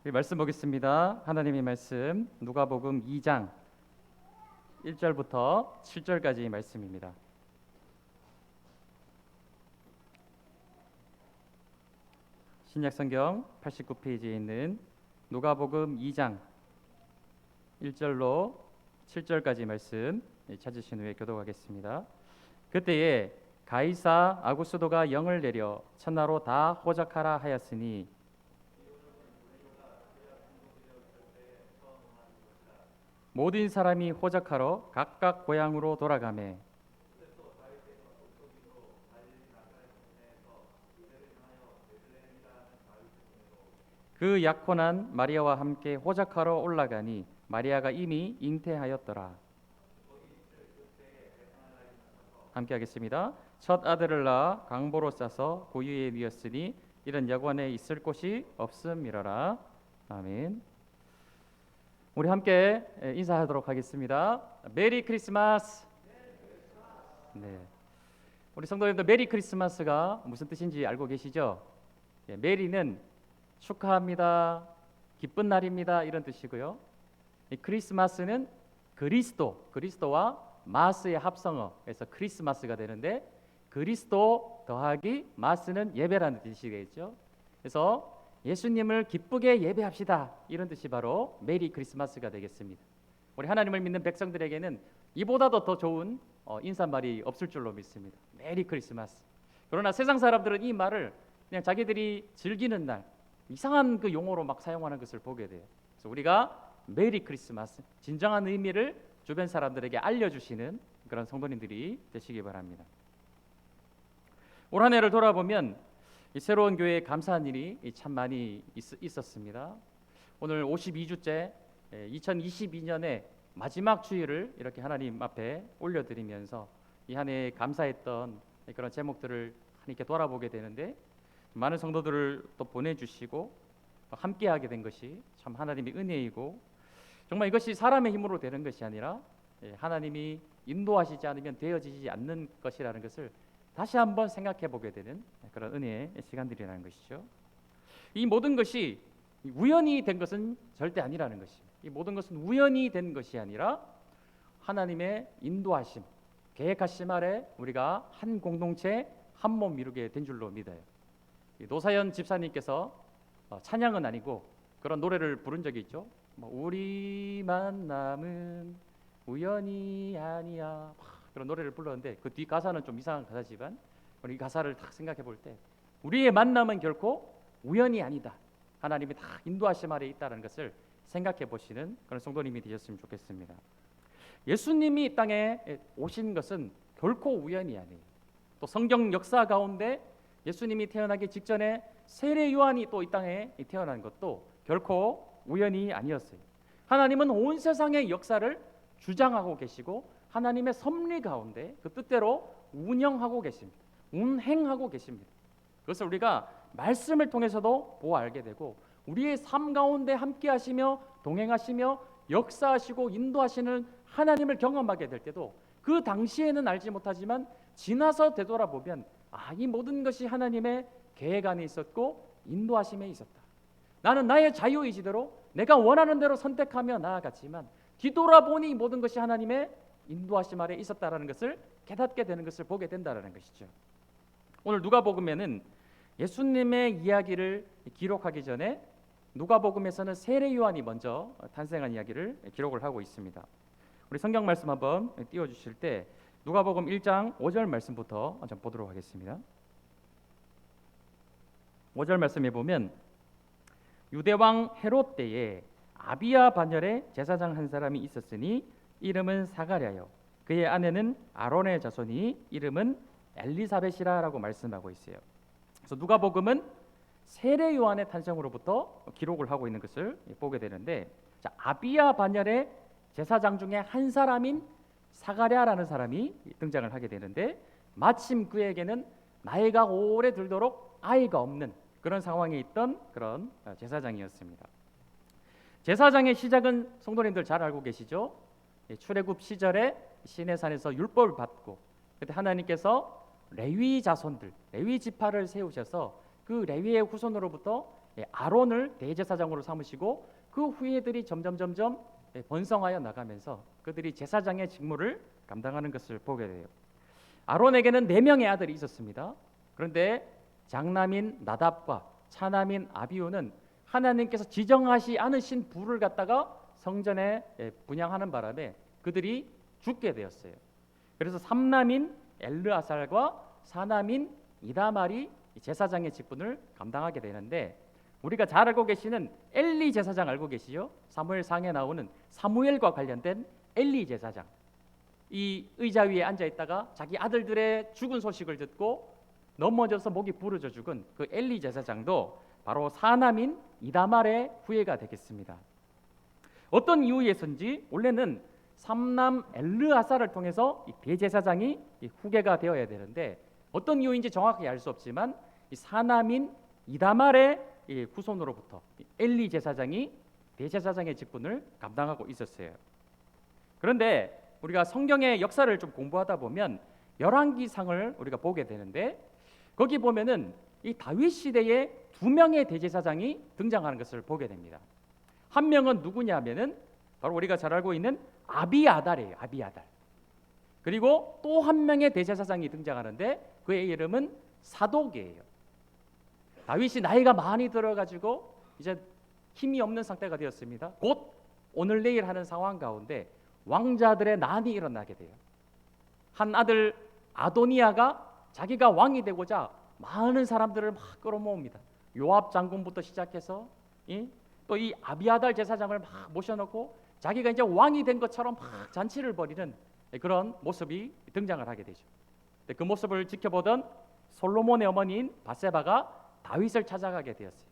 우리 말씀 보겠습니다. 하나님의 말씀 누가복음 2장 1절부터 7절까지 말씀입니다. 신약성경 89페이지에 있는 누가복음 2장 1절로 7절까지 말씀 찾으신 후에 교독하겠습니다. 그때에 가이사 아구스도가 영을 내려 천하로 다 호적하라 하였으니 모든 사람이 호적하러 각각 고향으로 돌아가매 그 약혼한 마리아와 함께 호적하러 올라가니 마리아가 이미 잉태하였더라. 함께 하겠습니다. 첫 아들을 낳아 강보로 싸서 고유에 누였으니 이런 여관에 있을 곳이 없음이러라. 아멘. 우리 함께 인사하도록 하겠습니다. 메리 크리스마스. 네. 우리 성도님들 메리 크리스마스가 무슨 뜻인지 알고 계시죠? 메리는 축하합니다, 기쁜 날입니다 이런 뜻이고요. 이 크리스마스는 그리스도와 마스의 합성어에서 크리스마스가 되는데 그리스도 더하기 마스는 예배라는 뜻이겠죠. 그래서 예수님을 기쁘게 예배합시다 이런 뜻이 바로 메리 크리스마스가 되겠습니다. 우리 하나님을 믿는 백성들에게는 이보다도 더 좋은 인사말이 없을 줄로 믿습니다. 메리 크리스마스. 그러나 세상 사람들은 이 말을 그냥 자기들이 즐기는 날 이상한 그 용어로 막 사용하는 것을 보게 돼요. 그래서 우리가 메리 크리스마스 진정한 의미를 주변 사람들에게 알려주시는 그런 성도님들이 되시기 바랍니다. 올 한 해를 돌아보면 이 새로운 교회에 감사한 일이 참 많이 있었습니다. 오늘 52주째 2022년의 마지막 주일을 이렇게 하나님 앞에 올려드리면서 이 한 해에 감사했던 그런 제목들을 하나님께 돌아보게 되는데 많은 성도들을 또 보내주시고 함께하게 된 것이 참 하나님의 은혜이고 정말 이것이 사람의 힘으로 되는 것이 아니라 하나님이 인도하시지 않으면 되어지지 않는 것이라는 것을 다시 한번 생각해 보게 되는 그런 은혜의 시간들이라는 것이죠. 이 모든 것이 우연히 된 것은 절대 아니라는 것입니다. 이 모든 것은 우연히 된 것이 아니라 하나님의 인도하심, 계획하심 아래 우리가 한 공동체 한 몸 이루게 된 줄로 믿어요. 노사연 집사님께서 찬양은 아니고 그런 노래를 부른 적이 있죠. 우리 만남은 우연이 아니야 그런 노래를 불렀는데 그 뒤 가사는 좀 이상한 가사지만 이 가사를 딱 생각해 볼 때 우리의 만남은 결코 우연이 아니다. 하나님이 다 인도하심 아래 있다는 것을 생각해 보시는 그런 성도님이 되셨으면 좋겠습니다. 예수님이 이 땅에 오신 것은 결코 우연이 아니에요. 또 성경 역사 가운데 예수님이 태어나기 직전에 세례 요한이 또 이 땅에 태어난 것도 결코 우연이 아니었어요. 하나님은 온 세상의 역사를 주장하고 계시고 하나님의 섭리 가운데 그 뜻대로 운영하고 계십니다. 운행하고 계십니다. 그것을 우리가 말씀을 통해서도 보아 알게 되고 우리의 삶 가운데 함께 하시며 동행하시며 역사하시고 인도하시는 하나님을 경험하게 될 때도 그 당시에는 알지 못하지만 지나서 되돌아보면 이 모든 것이 하나님의 계획 안에 있었고 인도하심에 있었다. 나는 나의 자유의지대로 내가 원하는 대로 선택하며 나아갔지만 뒤돌아보니 이 모든 것이 하나님의 인도하심 아래 있었다라는 것을 깨닫게 되는 것을 보게 된다라는 것이죠. 오늘 누가복음에는 예수님의 이야기를 기록하기 전에 누가복음에서는 세례 요한이 먼저 탄생한 이야기를 기록을 하고 있습니다. 우리 성경 말씀 한번 띄워주실 때 누가복음 1장 5절 말씀부터 좀 보도록 하겠습니다. 5절 말씀에 보면 유대왕 헤롯 때에 아비야 반열에 제사장 한 사람이 있었으니 이름은 사가랴요 그의 아내는 아론의 자손이 이름은 엘리사벳이라라고 말씀하고 있어요. 그래서 누가복음은 세례 요한의 탄생으로부터 기록을 하고 있는 것을 보게 되는데 아비야 반열의 제사장 중에 한 사람인 사가랴라는 사람이 등장을 하게 되는데 마침 그에게는 나이가 오래 들도록 아이가 없는 그런 상황에 있던 그런 제사장이었습니다. 제사장의 시작은 성도님들 잘 알고 계시죠? 출애굽 시절에 시내산에서 율법을 받고 그때 하나님께서 레위 자손들, 레위 지파를 세우셔서 그 레위의 후손으로부터 아론을 대제사장으로 삼으시고 그 후예들이 점점 번성하여 나가면서 그들이 제사장의 직무를 감당하는 것을 보게 돼요. 아론에게는 4명의 아들이 있었습니다. 그런데 장남인 나답과 차남인 아비후는 하나님께서 지정하지 않으신 불을 갖다가 성전에 분향하는 바람에 그들이 죽게 되었어요. 그래서 3남인 엘르아살과 4남인 이다말이 제사장의 직분을 감당하게 되는데, 우리가 잘 알고 계시는 엘리 제사장 알고 계시죠? 사무엘상에 나오는 사무엘과 관련된 엘리 제사장, 이 의자 위에 앉아 있다가 자기 아들들의 죽은 소식을 듣고 넘어져서 목이 부러져 죽은 그 엘리 제사장도 바로 4남인 이다말의 후예가 되겠습니다. 어떤 이유에서인지 원래는 3남 엘르아사를 통해서 이 대제사장이 후계가 되어야 되는데, 어떤 이유인지 정확하게 알 수 없지만 이 4남인 이다말의 후손으로부터 엘리 제사장이 대제사장의 직분을 감당하고 있었어요. 그런데 우리가 성경의 역사를 좀 공부하다 보면 열왕기상을 우리가 보게 되는데, 거기 보면은 이 다윗 시대에 2명의 대제사장이 등장하는 것을 보게 됩니다. 한 명은 누구냐면은 바로 우리가 잘 알고 있는 아비아달이에요. 아비아달. 그리고 또 한 명의 대제사장이 등장하는데 그의 이름은 사독이에요. 다윗이 나이가 많이 들어가지고 이제 힘이 없는 상태가 되었습니다. 곧 오늘 내일 하는 상황 가운데 왕자들의 난이 일어나게 돼요. 한 아들 아도니아가 자기가 왕이 되고자 많은 사람들을 막 끌어모읍니다. 요압 장군부터 시작해서 또 이 아비아달 제사장을 막 모셔놓고 자기가 이제 왕이 된 것처럼 막 잔치를 벌이는 그런 모습이 등장을 하게 되죠. 그 모습을 지켜보던 솔로몬의 어머니인 바세바가 다윗을 찾아가게 되었어요.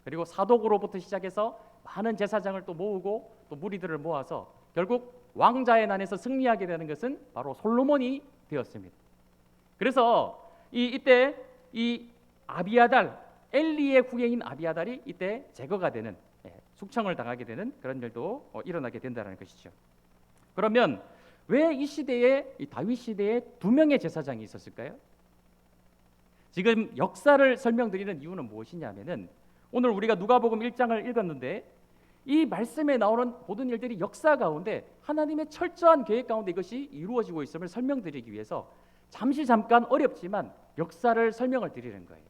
그리고 사독으로부터 시작해서 많은 제사장을 또 모으고 또 무리들을 모아서 결국 왕자의 난에서 승리하게 되는 것은 바로 솔로몬이 되었습니다. 그래서 이때 이 아비아달, 엘리의 후예인 아비아달이 이때 제거가 되는, 숙청을 당하게 되는 그런 일도 일어나게 된다는 것이죠. 그러면 왜 이 시대에, 이 다윗 시대에 2명의 제사장이 있었을까요? 지금 역사를 설명드리는 이유는 무엇이냐면은 오늘 우리가 누가복음 1장을 읽었는데 이 말씀에 나오는 모든 일들이 역사 가운데 하나님의 철저한 계획 가운데 이것이 이루어지고 있음을 설명드리기 위해서 잠깐 어렵지만 역사를 설명을 드리는 거예요.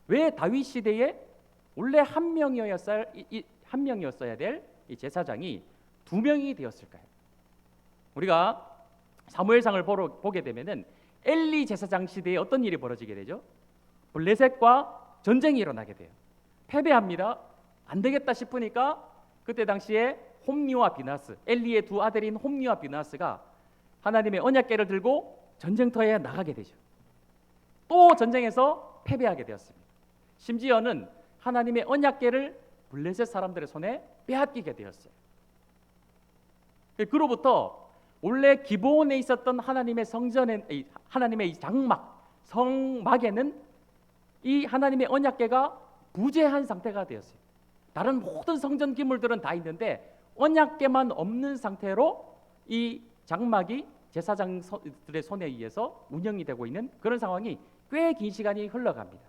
왜 다윗 시대에 원래 한 명이었어야 될 이 제사장이 2명이 되었을까요? 우리가 사무엘상을 보게 되면은 엘리 제사장 시대에 어떤 일이 벌어지게 되죠? 블레셋과 전쟁이 일어나게 돼요. 패배합니다. 안 되겠다 싶으니까 그때 당시에 홈리와 비나스, 엘리의 2 아들인 홈리와 비나스가 하나님의 언약궤를 들고 전쟁터에 나가게 되죠. 또 전쟁에서 패배하게 되었습니다. 심지어는 하나님의 언약궤를 블레셋 사람들의 손에 빼앗기게 되었어요. 그로부터 원래 기브온에 있었던 하나님의 성전에, 하나님의 장막, 성막에는 이 하나님의 언약궤가 부재한 상태가 되었어요. 다른 모든 성전 기물들은 다 있는데 언약궤만 없는 상태로 이 장막이 제사장들의 손에 의해서 운영이 되고 있는 그런 상황이 꽤 긴 시간이 흘러갑니다.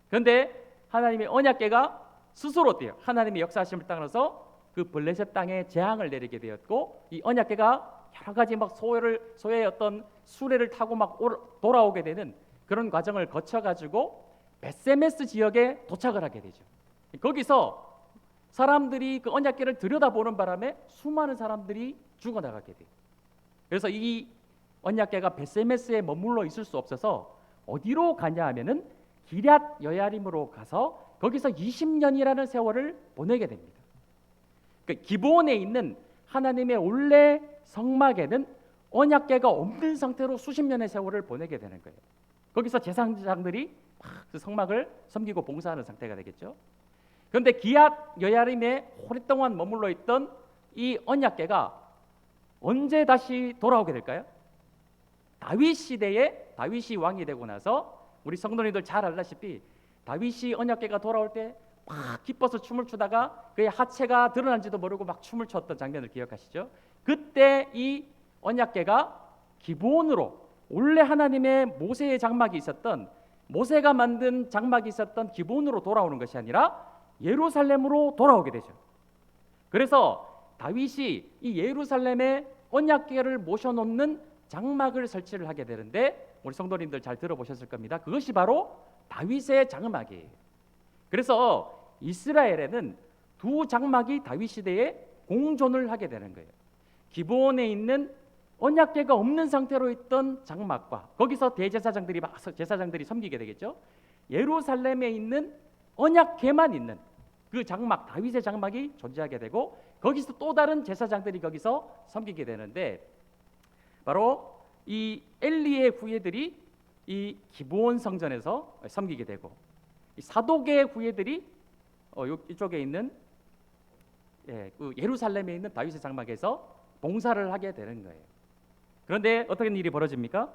그런데 하나님의 언약궤가 스스로 돼요. 하나님의 역사하심을 따라서 그 블레셋 땅에 재앙을 내리게 되었고, 이 언약궤가 여러 가지 막 소의 어떤 수레를 타고 막 돌아오게 되는 그런 과정을 거쳐가지고 베세메스 지역에 도착을 하게 되죠. 거기서 사람들이 그 언약궤를 들여다보는 바람에 수많은 사람들이 죽어나가게 돼요. 그래서 이 언약궤가 베세메스에 머물러 있을 수 없어서 어디로 가냐 하면은 기럇 여야림으로 가서 거기서 20년이라는 세월을 보내게 됩니다. 그러니까 기브온에 있는 하나님의 원래 성막에는 언약궤가 없는 상태로 수십 년의 세월을 보내게 되는 거예요. 거기서 제사장들이 그 성막을 섬기고 봉사하는 상태가 되겠죠. 그런데 기럇 여야림에 오랫동안 머물러 있던 이 언약궤가 언제 다시 돌아오게 될까요? 다윗 시대에 다윗이 왕이 되고 나서 우리 성도님들 잘 알다시피 다윗이 언약궤가 돌아올 때 막 기뻐서 춤을 추다가 그의 하체가 드러난지도 모르고 막 춤을 췄던 장면을 기억하시죠? 그때 이 언약궤가 기브온으로 원래 하나님의 모세의 장막이 있었던 모세가 만든 장막이 있었던 기본으로 돌아오는 것이 아니라 예루살렘으로 돌아오게 되죠. 그래서 다윗이 이 예루살렘에 언약궤를 모셔놓는 장막을 설치를 하게 되는데, 우리 성도님들 잘 들어보셨을 겁니다. 그것이 바로 다윗의 장막이에요. 그래서 이스라엘에는 두 장막이 다윗 시대에 공존을 하게 되는 거예요. 기본에 있는 언약궤가 없는 상태로 있던 장막과, 거기서 대제사장들이 제사장들이 섬기게 되겠죠. 예루살렘에 있는 언약궤만 있는 그 장막, 다윗의 장막이 존재하게 되고, 거기서 또 다른 제사장들이 거기서 섬기게 되는데, 바로 이 엘리의 후예들이 이 기브온 성전에서 섬기게 되고, 이 사독의 후예들이 이쪽에 있는 그 예루살렘에 있는 다윗의 장막에서 봉사를 하게 되는 거예요. 그런데 어떤 일이 벌어집니까?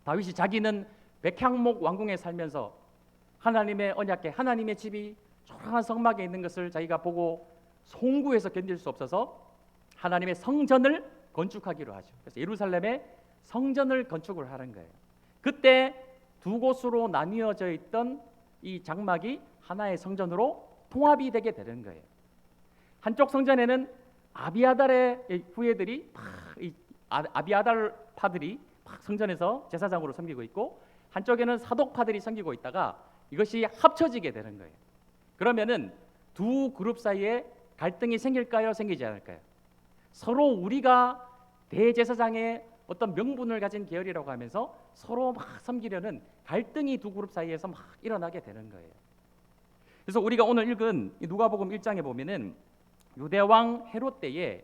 다윗이 자기는 백향목 왕궁에 살면서 하나님의 언약궤, 하나님의 집이 초라한 성막에 있는 것을 자기가 보고 송구해서 견딜 수 없어서 하나님의 성전을 건축하기로 하죠. 그래서 예루살렘에 성전을 건축을 하는 거예요. 그때 두 곳으로 나뉘어져 있던 이 장막이 하나의 성전으로 통합이 되게 되는 거예요. 한쪽 성전에는 아비아달의 후예들이 아비아달 파들이 성전에서 제사장으로 섬기고 있고, 한쪽에는 사독파들이 섬기고 있다가 이것이 합쳐지게 되는 거예요. 그러면은 두 그룹 사이에 갈등이 생길까요? 생기지 않을까요? 서로 우리가 대제사장의 어떤 명분을 가진 계열이라고 하면서 서로 막 섬기려는 갈등이 두 그룹 사이에서 막 일어나게 되는 거예요. 그래서 우리가 오늘 읽은 누가복음 1장에 보면은 유대왕 헤롯 때에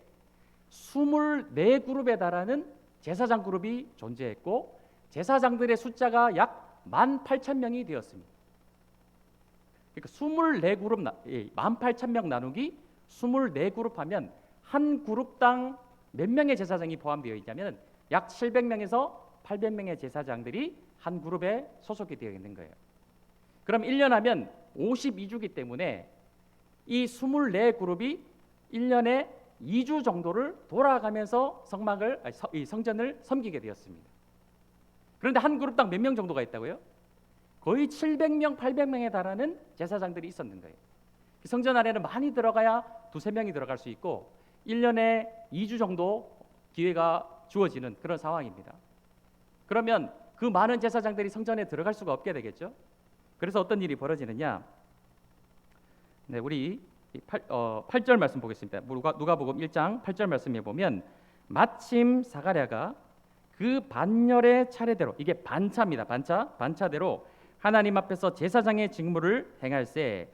24그룹에 달하는 제사장 그룹이 존재했고, 제사장들의 숫자가 약 18,000명이 되었습니다. 그러니까 24그룹, 18,000명 나누기 24그룹 하면 한 그룹당 몇 명의 제사장이 포함되어 있냐면 약 700명에서 800명의 제사장들이 한 그룹에 소속이 되어 있는 거예요. 그럼 1년 하면 52주기 때문에 이 24그룹이 1년에 2주 정도를 돌아가면서 이 성전을 섬기게 되었습니다. 그런데 한 그룹당 몇 명 정도가 있다고요? 거의 700명, 800명에 달하는 제사장들이 있었는 거예요. 성전 안에는 많이 들어가야 두세 명이 들어갈 수 있고 1년에 2주 정도 기회가 주어지는 그런 상황입니다. 그러면 그 많은 제사장들이 성전에 들어갈 수가 없게 되겠죠. 그래서 어떤 일이 벌어지느냐? 네, 우리 8절 말씀 보겠습니다. 누가복음 1장 8절 말씀에 보면, 마침 사가랴가 그 반열의 차례대로, 이게 반차입니다. 반차대로 하나님 앞에서 제사장의 직무를 행할세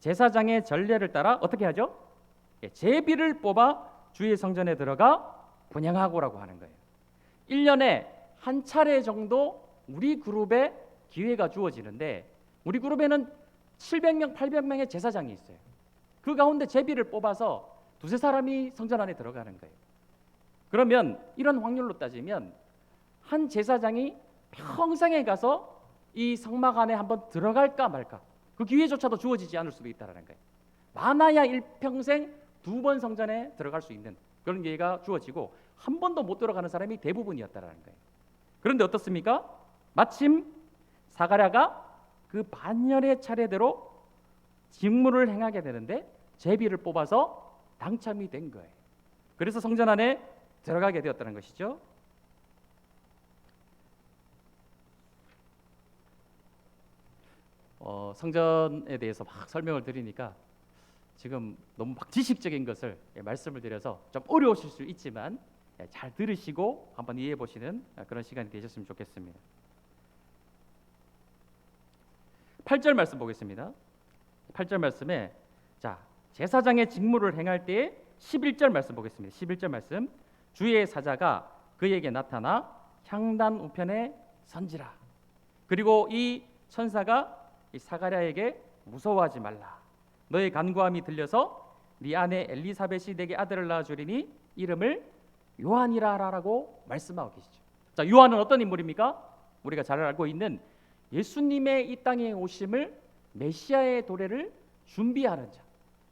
제사장의 전례를 따라 어떻게 하죠? 제비를 뽑아 주의 성전에 들어가 분향하고라고 하는 거예요. 1년에 한 차례 정도 우리 그룹에 기회가 주어지는데, 우리 그룹에는 700명, 800명의 제사장이 있어요. 그 가운데 제비를 뽑아서 두세 사람이 성전 안에 들어가는 거예요. 그러면 이런 확률로 따지면 한 제사장이 평생에 가서 이 성막 안에 한번 들어갈까 말까, 그 기회조차도 주어지지 않을 수도 있다는 거예요. 많아야 일평생 2번 성전에 들어갈 수 있는 그런 기회가 주어지고 한 번도 못 들어가는 사람이 대부분이었다는 거예요. 그런데 어떻습니까? 마침 사가랴가 그 반열의 차례대로 직무를 행하게 되는데 제비를 뽑아서 당첨이 된 거예요. 그래서 성전 안에 들어가게 되었다는 것이죠. 성전에 대해서 막 설명을 드리니까 지금 너무 막 지식적인 것을 말씀을 드려서 좀 어려우실 수 있지만 잘 들으시고 한번 이해해 보시는 그런 시간이 되셨으면 좋겠습니다. 8절 말씀 보겠습니다. 8절 말씀에 제사장의 직무를 행할 때에 11절 말씀 보겠습니다. 11절 말씀, 주의 사자가 그에게 나타나 향단 우편에 선지라. 그리고 이 천사가 이 사가랴에게 무서워하지 말라. 너의 간구함이 들려서 네 아내 엘리사벳이 내게 아들을 낳아주리니 이름을 요한이라라고 말씀하고 계시죠. 자, 요한은 어떤 인물입니까? 우리가 잘 알고 있는 예수님의 이 땅에 오심을, 메시아의 도래를 준비하는 자,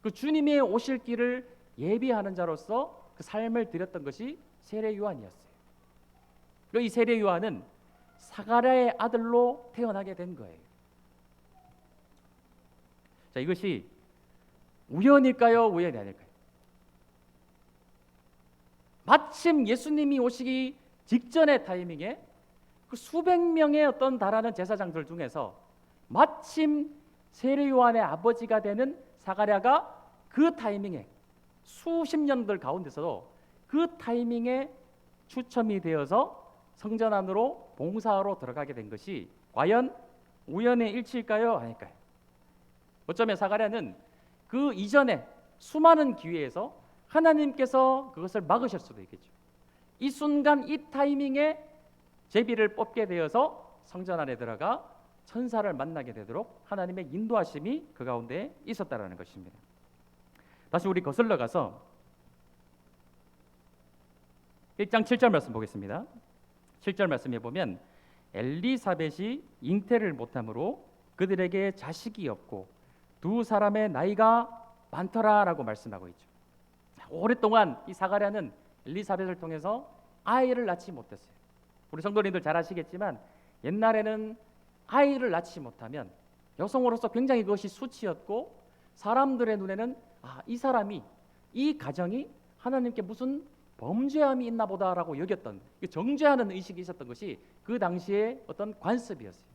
그 주님의 오실 길을 예비하는 자로서 그 삶을 드렸던 것이 세례 요한이었어요. 이 세례 요한은 사가랴의 아들로 태어나게 된 거예요. 자, 이것이 우연일까요? 우연이 아닐까요? 마침 예수님이 오시기 직전의 타이밍에 그 수백 명의 어떤 달하는 제사장들 중에서 마침 세례 요한의 아버지가 되는 사가랴가 그 타이밍에 수십 년들 가운데서도 그 타이밍에 추첨이 되어서 성전 안으로 봉사하러 들어가게 된 것이 과연 우연의 일치일까요? 아닐까요? 어쩌면 사가랴는 그 이전에 수많은 기회에서 하나님께서 그것을 막으실 수도 있겠죠. 이 순간 이 타이밍에 제비를 뽑게 되어서 성전 안에 들어가 천사를 만나게 되도록 하나님의 인도하심이 그 가운데 있었다라는 것입니다. 다시 우리 거슬러 가서 1장 7절 말씀 보겠습니다. 7절 말씀에 보면 엘리사벳이 잉태를 못함으로 그들에게 자식이 없고 두 사람의 나이가 많더라라고 말씀하고 있죠. 오랫동안 이 사가랴는 엘리사벳을 통해서 아이를 낳지 못했어요. 우리 성도님들 잘 아시겠지만 옛날에는 아이를 낳지 못하면 여성으로서 굉장히 그것이 수치였고 사람들의 눈에는 이 사람이 이 가정이 하나님께 무슨 범죄함이 있나 보다라고 여겼던 정죄하는 의식이 있었던 것이 그 당시의 어떤 관습이었어요.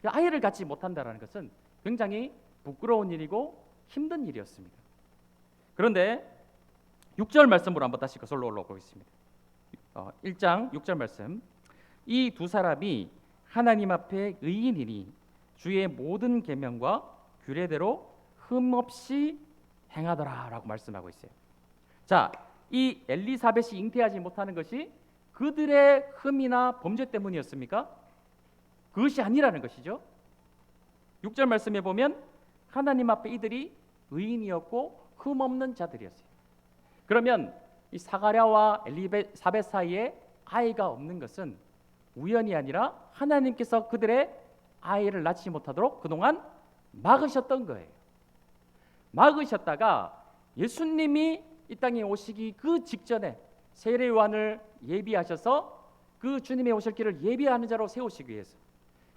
아이를 갖지 못한다는 것은 굉장히 부끄러운 일이고 힘든 일이었습니다. 그런데 6절 말씀으로 한번 다시 거슬러 올라오겠습니다. 1장 6절 말씀. 이 두 사람이 하나님 앞에 의인이니 주의 모든 계명과 규례대로 흠없이 행하더라라고 말씀하고 있어요. 자, 이 엘리사벳이 잉태하지 못하는 것이 그들의 흠이나 범죄 때문이었습니까? 그것이 아니라는 것이죠. 6절 말씀에 보면 하나님 앞에 이들이 의인이었고 흠없는 자들이었어요. 그러면 이 사가랴와 엘리사벳 사이에 아이가 없는 것은 우연이 아니라 하나님께서 그들의 아이를 낳지 못하도록 그동안 막으셨던 거예요. 막으셨다가 예수님이 이 땅에 오시기 그 직전에 세례 요한을 예비하셔서 그 주님의 오실 길을 예비하는 자로 세우시기 위해서,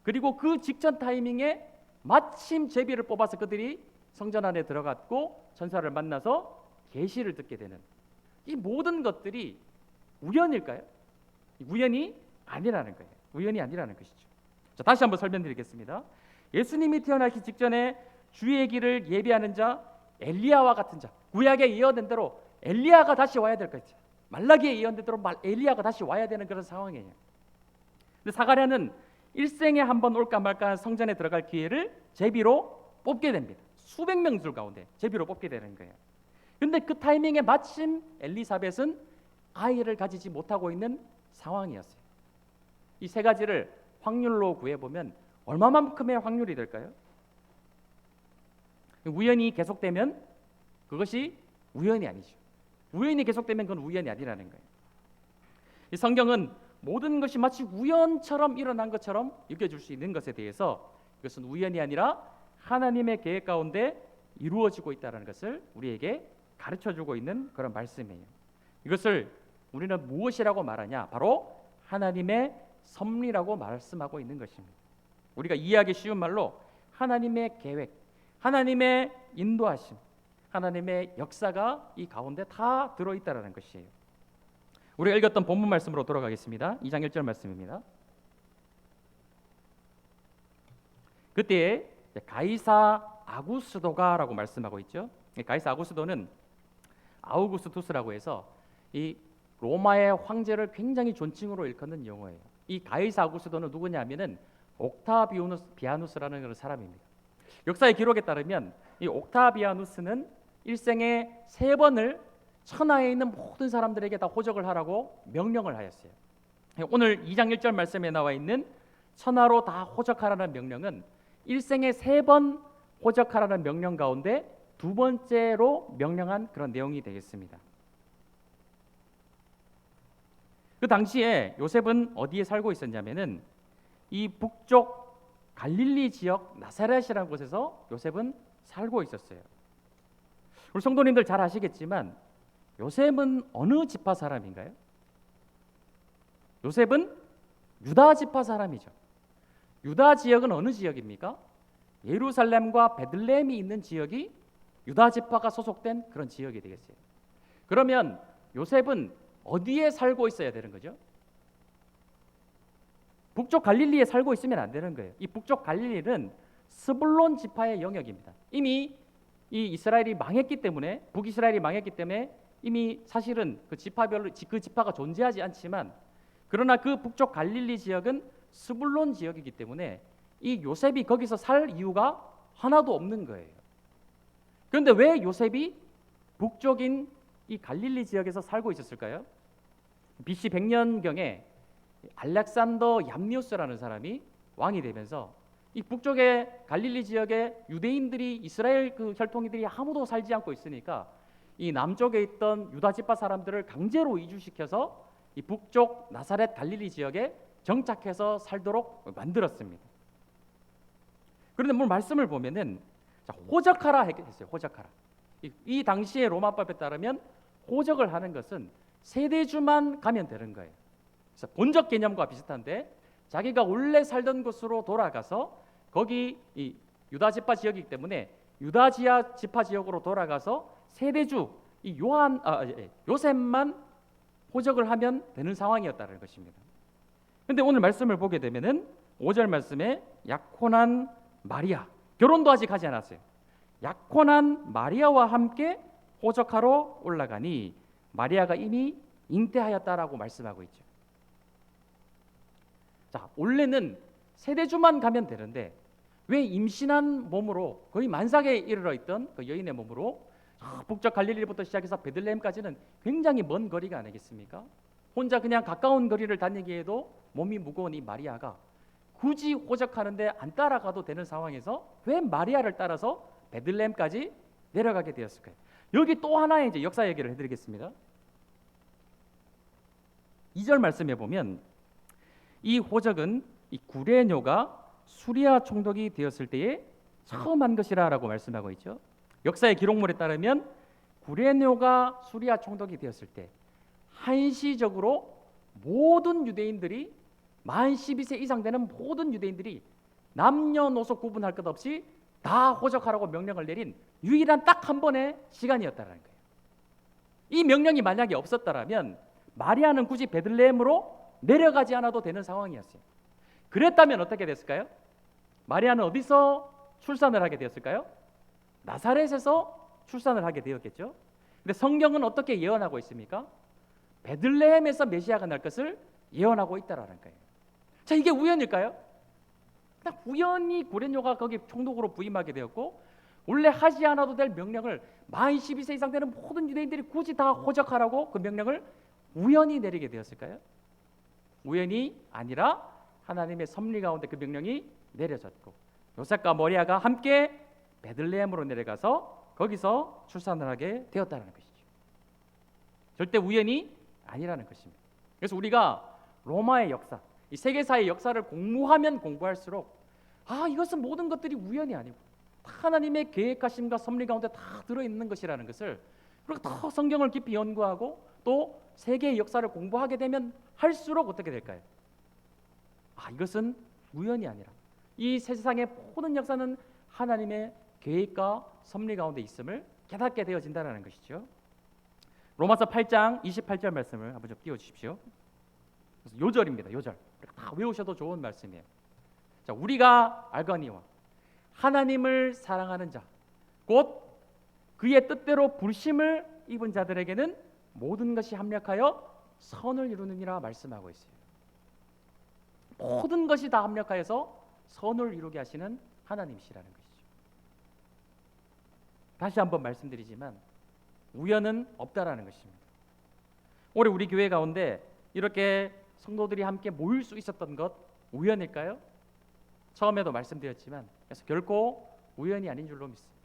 그리고 그 직전 타이밍에 마침 제비를 뽑아서 그들이 성전 안에 들어갔고 천사를 만나서 계시를 듣게 되는 이 모든 것들이 우연일까요? 우연이 아니라는 거예요. 우연이 아니라는 것이죠. 자, 다시 한번 설명드리겠습니다. 예수님이 태어나기 직전에 주의 길을 예비하는 자, 엘리야와 같은 자, 구약에 예언된 대로 엘리야가 다시 와야 될 것이죠. 말라기에 예언된 대로 엘리야가 다시 와야 되는 그런 상황이에요. 근데 사가랴는 일생에 한 번 올까 말까 성전에 들어갈 기회를 제비로 뽑게 됩니다. 수백 명들 가운데 제비로 뽑게 되는 거예요. 근데 그 타이밍에 마침 엘리사벳은 아이를 가지지 못하고 있는 상황이었어요. 이 세 가지를 확률로 구해보면 얼마만큼의 확률이 될까요? 우연히 계속되면 그것이 우연이 아니죠. 우연히 계속되면 그건 우연이 아니라는 거예요. 이 성경은 모든 것이 마치 우연처럼 일어난 것처럼 여겨질 수 있는 것에 대해서 이것은 우연이 아니라 하나님의 계획 가운데 이루어지고 있다는 것을 우리에게 가르쳐주고 있는 그런 말씀이에요. 이것을 우리는 무엇이라고 말하냐? 바로 하나님의 섭리라고 말씀하고 있는 것입니다. 우리가 이해하기 쉬운 말로 하나님의 계획, 하나님의 인도하심, 하나님의 역사가 이 가운데 다 들어있다는 것이에요. 우리가 읽었던 본문 말씀으로 돌아가겠습니다. 2장 1절 말씀입니다. 그때 가이사 아구스도가라고 말씀하고 있죠. 가이사 아구스도는 아우구스투스라고 해서 이 로마의 황제를 굉장히 존칭으로 일컫는 용어예요. 이 가이사 아구스도는 누구냐면은 옥타비아누스라는 그런 사람입니다. 역사의 기록에 따르면 이 옥타비아누스는 일생에 3번을 천하에 있는 모든 사람들에게 다 호적을 하라고 명령을 하였어요. 오늘 2장 1절 말씀에 나와 있는 천하로 다 호적하라는 명령은 일생에 3번 호적하라는 명령 가운데 2번째로 명령한 그런 내용이 되겠습니다. 그 당시에 요셉은 어디에 살고 있었냐면은 이 북쪽 갈릴리 지역 나사렛이라는 곳에서 요셉은 살고 있었어요. 우리 성도님들 잘 아시겠지만 요셉은 어느 지파 사람인가요? 요셉은 유다 지파 사람이죠. 유다 지역은 어느 지역입니까? 예루살렘과 베들레헴이 있는 지역이 유다 지파가 소속된 그런 지역이 되겠어요. 그러면 요셉은 어디에 살고 있어야 되는 거죠? 북쪽 갈릴리에 살고 있으면 안 되는 거예요. 이 북쪽 갈릴리는 스불론 지파의 영역입니다. 이미 이 이스라엘이 망했기 때문에, 북이스라엘이 망했기 때문에 이미 사실은 그 지파별로 그 지파가 존재하지 않지만, 그러나 그 북쪽 갈릴리 지역은 스불론 지역이기 때문에 이 요셉이 거기서 살 이유가 하나도 없는 거예요. 그런데 왜 요셉이 북쪽인 이 갈릴리 지역에서 살고 있었을까요? BC 100년경에 알렉산더 얌니우스라는 사람이 왕이 되면서 이 북쪽의 갈릴리 지역에 유대인들이, 이스라엘 그 혈통이들이 아무도 살지 않고 있으니까 이 남쪽에 있던 유다 지파 사람들을 강제로 이주시켜서 이 북쪽 나사렛 갈릴리 지역에 정착해서 살도록 만들었습니다. 그런데 오늘 말씀을 보면은 호적하라 했어요. 호적하라. 이 당시의 로마법에 따르면 호적을 하는 것은 세대주만 가면 되는 거예요. 그래서 본적 개념과 비슷한데 자기가 원래 살던 곳으로 돌아가서 거기 이 유다 지파 지역이기 때문에 유다 지파 지역으로 돌아가서 세대주 이 요셉만 호적을 하면 되는 상황이었다는 것입니다. 그런데 오늘 말씀을 보게 되면은 5절 말씀에 약혼한 마리아, 결혼도 아직 하지 않았어요. 약혼한 마리아와 함께 호적하러 올라가니 마리아가 이미 잉태하였다라고 말씀하고 있죠. 자, 원래는 세대주만 가면 되는데 왜 임신한 몸으로 거의 만삭에 이르러 있던 그 여인의 몸으로 북쪽 갈릴리부터 시작해서 베들레헴까지는 굉장히 먼 거리가 아니겠습니까? 혼자 그냥 가까운 거리를 다니기에도 몸이 무거운 이 마리아가 굳이 호적하는데 안 따라가도 되는 상황에서 왜 마리아를 따라서 베들레헴까지 내려가게 되었을까요? 여기 또 하나의 이제 역사 얘기를 해드리겠습니다. 2절 말씀에 보면 이 호적은 이 구레뇨가 수리아 총독이 되었을 때에 처음 한 것이라고 말씀하고 있죠. 역사의 기록물에 따르면 구레뇨가 수리아 총독이 되었을 때 한시적으로 모든 유대인들이 만 12세 이상 되는 모든 유대인들이 남녀노소 구분할 것 없이 다 호적하라고 명령을 내린 유일한 딱 한 번의 시간이었다는 거예요. 이 명령이 만약에 없었더라면 마리아는 굳이 베들레헴으로 내려가지 않아도 되는 상황이었어요. 그랬다면 어떻게 됐을까요? 마리아는 어디서 출산을 하게 되었을까요? 나사렛에서 출산을 하게 되었겠죠. 근데 성경은 어떻게 예언하고 있습니까? 베들레헴에서 메시아가 날 것을 예언하고 있다라는 거예요. 자, 이게 우연일까요? 그냥 우연히 구레뇨가 거기 총독으로 부임하게 되었고 원래 하지 않아도 될 명령을 만 12세 이상 되는 모든 유대인들이 굳이 다 호적하라고 그 명령을 우연히 내리게 되었을까요? 우연이 아니라 하나님의 섭리 가운데 그 명령이 내려졌고 요셉과 머리아가 함께 베들레헴으로 내려가서 거기서 출산을 하게 되었다는 것이죠. 절대 우연이 아니라는 것입니다. 그래서 우리가 로마의 역사, 이 세계사의 역사를 공부하면 공부할수록 이것은 모든 것들이 우연이 아니고 하나님의 계획하심과 섭리 가운데 다 들어있는 것이라는 것을, 그리고 더 성경을 깊이 연구하고 또 세계의 역사를 공부하게 되면 할수록 어떻게 될까요? 이것은 우연이 아니라 이 세상의 모든 역사는 하나님의 계획과 섭리 가운데 있음을 깨닫게 되어진다는 것이죠. 로마서 8장 28절 말씀을 한번 좀 띄워주십시오. 요절입니다. 요절. 다 외우셔도 좋은 말씀이에요. 자, 우리가 알거니와 하나님을 사랑하는 자, 곧 그의 뜻대로 부르심을 입은 자들에게는 모든 것이 합력하여 선을 이루느니라 말씀하고 있어요. 모든 것이 다 합력하여서 선을 이루게 하시는 하나님이시라는 것이죠. 다시 한번 말씀드리지만 우연은 없다라는 것입니다. 올해 우리 교회 가운데 이렇게 성도들이 함께 모일 수 있었던 것 우연일까요? 처음에도 말씀드렸지만 그래서 결코 우연이 아닌 줄로 믿습니다.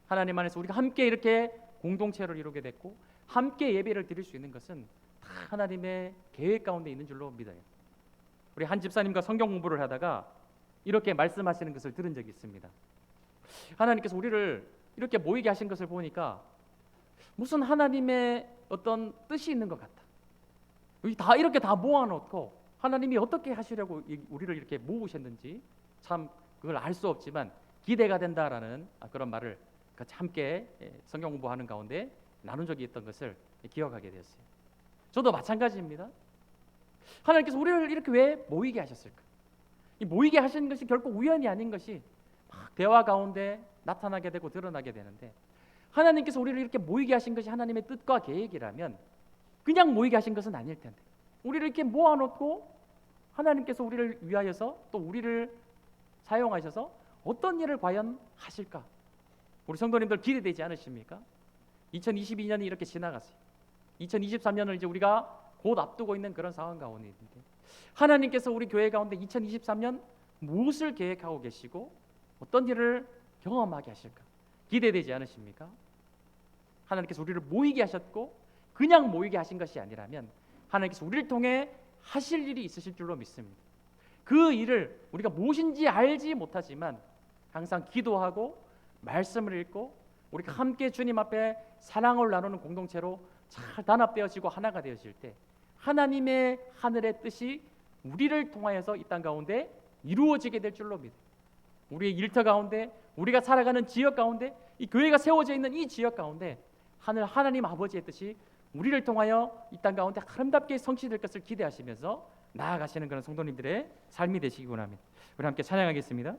하나님 안에서 우리가 함께 이렇게 공동체를 이루게 됐고 함께 예배를 드릴 수 있는 것은 다 하나님의 계획 가운데 있는 줄로 믿어요. 우리 한 집사님과 성경 공부를 하다가 이렇게 말씀하시는 것을 들은 적이 있습니다. 하나님께서 우리를 이렇게 모이게 하신 것을 보니까 무슨 하나님의 어떤 뜻이 있는 것 같다. 여기 다 이렇게 다 모아놓고 하나님이 어떻게 하시려고 우리를 이렇게 모으셨는지 참 그걸 알 수 없지만 기대가 된다라는 그런 말을 같이 함께 성경 공부하는 가운데 나눈 적이 있던 것을 기억하게 되었어요. 저도 마찬가지입니다. 하나님께서 우리를 이렇게 왜 모이게 하셨을까? 이 모이게 하신 것이 결코 우연이 아닌 것이 막 대화 가운데 나타나게 되고 드러나게 되는데, 하나님께서 우리를 이렇게 모이게 하신 것이 하나님의 뜻과 계획이라면 그냥 모이게 하신 것은 아닐 텐데, 우리를 이렇게 모아놓고 하나님께서 우리를 위하여서 또 우리를 사용하셔서 어떤 일을 과연 하실까? 우리 성도님들 기대되지 않으십니까? 2022년이 이렇게 지나갔어요. 2023년을 이제 우리가 곧 앞두고 있는 그런 상황 가운데 있는데, 하나님께서 우리 교회 가운데 2023년 무엇을 계획하고 계시고 어떤 일을 경험하게 하실까? 기대되지 않으십니까? 하나님께서 우리를 모이게 하셨고 그냥 모이게 하신 것이 아니라면 하나님께서 우리를 통해 하실 일이 있으실 줄로 믿습니다. 그 일을 우리가 무엇인지 알지 못하지만 항상 기도하고 말씀을 읽고 우리가 함께 주님 앞에 사랑을 나누는 공동체로 잘 단합되어지고 하나가 되어질 때 하나님의 하늘의 뜻이 우리를 통하여서 이 땅 가운데 이루어지게 될 줄로 믿어요. 우리의 일터 가운데, 우리가 살아가는 지역 가운데, 이 교회가 세워져 있는 이 지역 가운데 하나님 아버지의 뜻이 우리를 통하여 이 땅 가운데 아름답게 성취될 것을 기대하시면서 나아가시는 그런 성도님들의 삶이 되시기 원합니다. 우리 함께 찬양하겠습니다.